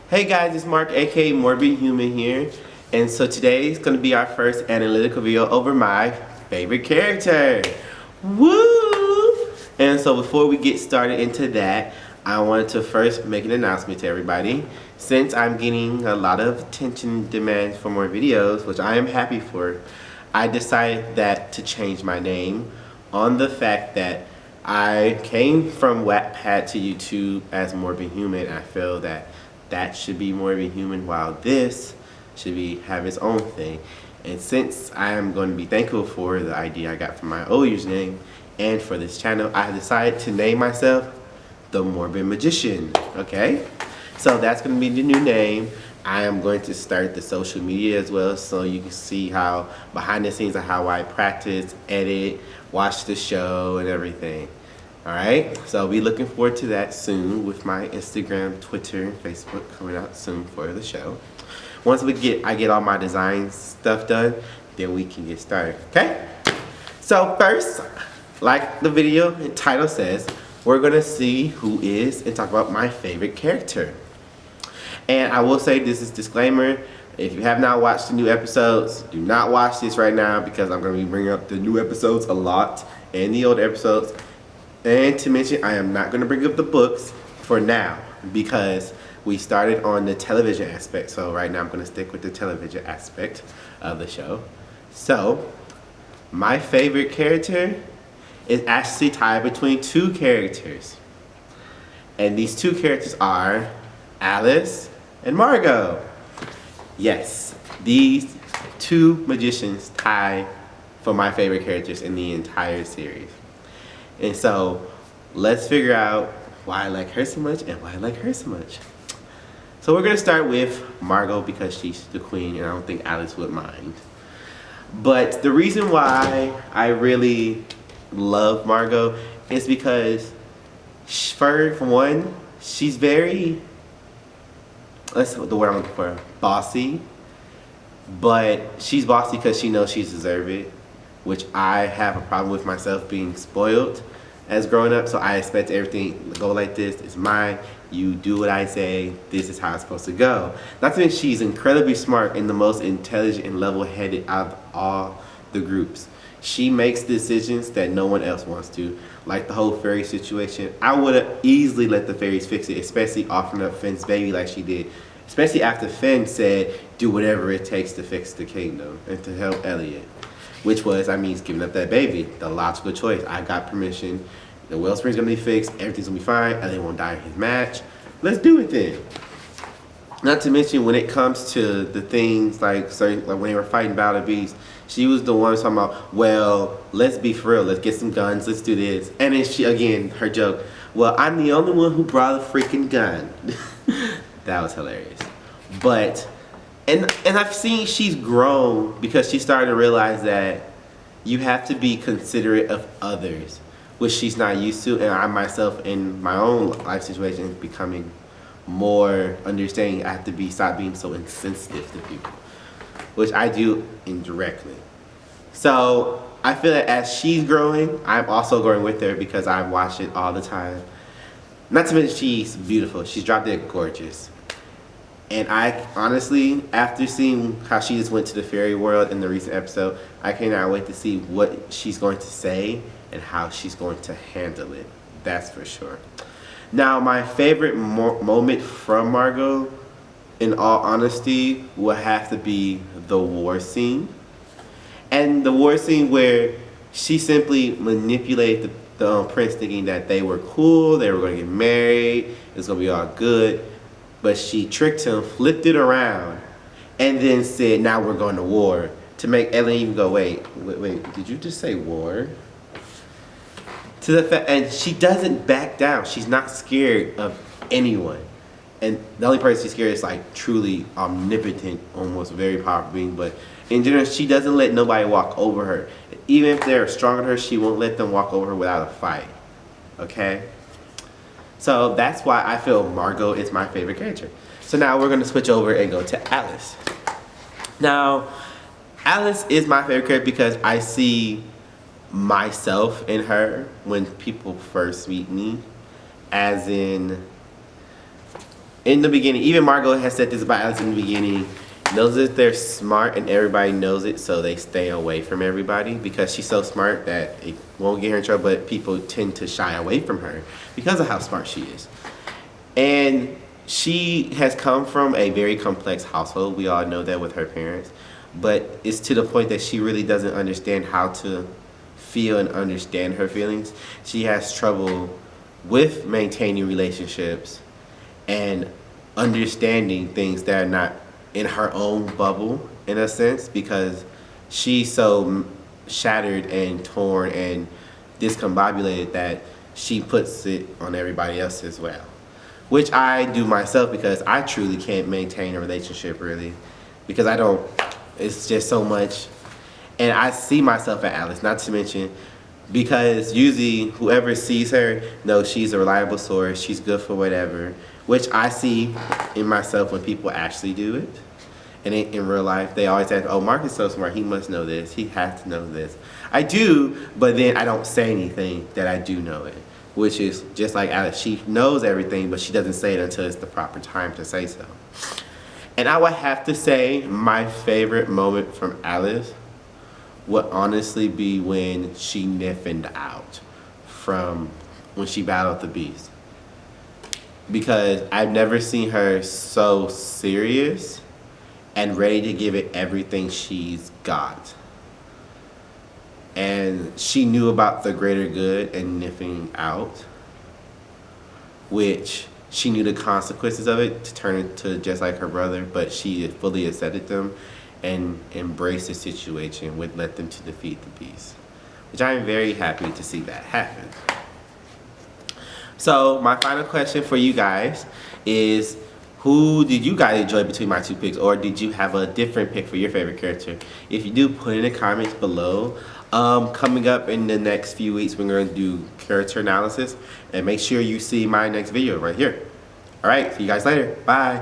Hey guys, it's Mark, aka Morbid Human here, and so today is going to be our first analytical video over my favorite character. Woo! And so before we get started into that, I wanted to first make an announcement to everybody. Since I'm getting a lot of attention demands for more videos, which I am happy for, I decided that to change my name on the fact that I came from Wattpad to YouTube as Morbid Human, and I feel that that should be Morbid Human while this should have its own thing. And since I am going to be thankful for the idea I got from my old username and for this channel, I decided to name myself the Morbid Magician. Okay? So that's going to be the new name. I am going to start the social media as well, so you can see how behind the scenes of how I practice, edit, watch the show, and everything. Alright, so I'll be looking forward to that soon with my Instagram, Twitter, and Facebook coming out soon for the show. Once I get all my design stuff done, then we can get started, okay? So first, like the video title says, we're gonna see who is and talk about my favorite character. And I will say, this is disclaimer, if you have not watched the new episodes, do not watch this right now because I'm gonna be bringing up the new episodes a lot and the old episodes. And to mention, I am not going to bring up the books for now because we started on the television aspect. So right now I'm going to stick with the television aspect of the show. So my favorite character is actually tied between two characters. And these two characters are Alice and Margot. Yes, these two magicians tie for my favorite characters in the entire series. And so, let's figure out why I like her so much and why I like her so much. So we're going to start with Margot because she's the queen and I don't think Alice would mind. But the reason why I really love Margot is because, for one, she's very, that's the word I'm looking for, bossy. But she's bossy because she knows she deserves it, which I have a problem with myself being spoiled as growing up, so I expect everything to go like this. It's mine, you do what I say, this is how it's supposed to go. Not to mention she's incredibly smart and the most intelligent and level-headed out of all the groups. She makes decisions that no one else wants to, like the whole fairy situation. I would have easily let the fairies fix it, especially offering up Finn's baby like she did. Especially after Finn said, do whatever it takes to fix the kingdom and to help Elliot. Which was, he's giving up that baby. The logical choice. I got permission. The wellspring's gonna be fixed. Everything's gonna be fine. Elliot won't die in his match. Let's do it then. Not to mention when it comes to the things like when they were fighting Battle of the Beast, she was the one talking about, well, let's be for real. Let's get some guns. Let's do this. And then she, again, her joke, well, I'm the only one who brought a freaking gun. That was hilarious. But And I've seen she's grown because she started to realize that you have to be considerate of others, which she's not used to. And I myself, in my own life situation, becoming more understanding. I have to stop being so insensitive to people, which I do indirectly. So I feel that as she's growing, I'm also growing with her because I watch it all the time. Not to mention she's beautiful. She's drop dead gorgeous. And I honestly, after seeing how she just went to the fairy world in the recent episode, I cannot wait to see what she's going to say and how she's going to handle it. That's for sure. Now, my favorite moment from Margot, in all honesty, will have to be the war scene. And the war scene where she simply manipulated the prince thinking that they were cool, they were going to get married, it was going to be all good. But she tricked him, flipped it around, and then said, now we're going to war. To make Ellen even go, wait, did you just say war? And she doesn't back down. She's not scared of anyone. And the only person she's scared is like truly omnipotent, almost very powerful being. But in general, she doesn't let nobody walk over her. Even if they're stronger than her, she won't let them walk over her without a fight. Okay? So that's why I feel Margot is my favorite character. So now we're going to switch over and go to Alice. Now, Alice is my favorite character because I see myself in her when people first meet me. As in, in the beginning, even Margot has said this about Alice in the beginning, knows that they're smart and everybody knows it, so they stay away from everybody because she's so smart that it won't get her in trouble, but people tend to shy away from her because of how smart she is. And she has come from a very complex household. We all know that with her parents. But it's to the point that she really doesn't understand how to feel and understand her feelings. She has trouble with maintaining relationships and understanding things that are not in her own bubble, in a sense, because she's so shattered and torn and discombobulated that she puts it on everybody else as well. Which I do myself because I truly can't maintain a relationship really, because I don't, it's just so much. And I see myself at Alice, not to mention, because usually whoever sees her knows she's a reliable source, she's good for whatever, which I see in myself when people actually do it. And in real life, they always say, oh, Mark is so smart, he must know this, he has to know this. I do, but then I don't say anything that I do know it, which is just like Alice. She knows everything, but she doesn't say it until it's the proper time to say so. And I would have to say my favorite moment from Alice would honestly be when she niffened out from when she battled the beast. Because I've never seen her so serious and ready to give it everything she's got. And she knew about the greater good and niffing out, which she knew the consequences of it to turn into just like her brother, but she fully accepted them and embraced the situation, which led them to defeat the beast, which I am very happy to see that happen. So my final question for you guys is, who did you guys enjoy between my two picks, or did you have a different pick for your favorite character? If you do, put in the comments below. Coming up in the next few weeks, we're going to do character analysis, and make sure you see my next video right here. All right, see you guys later. Bye.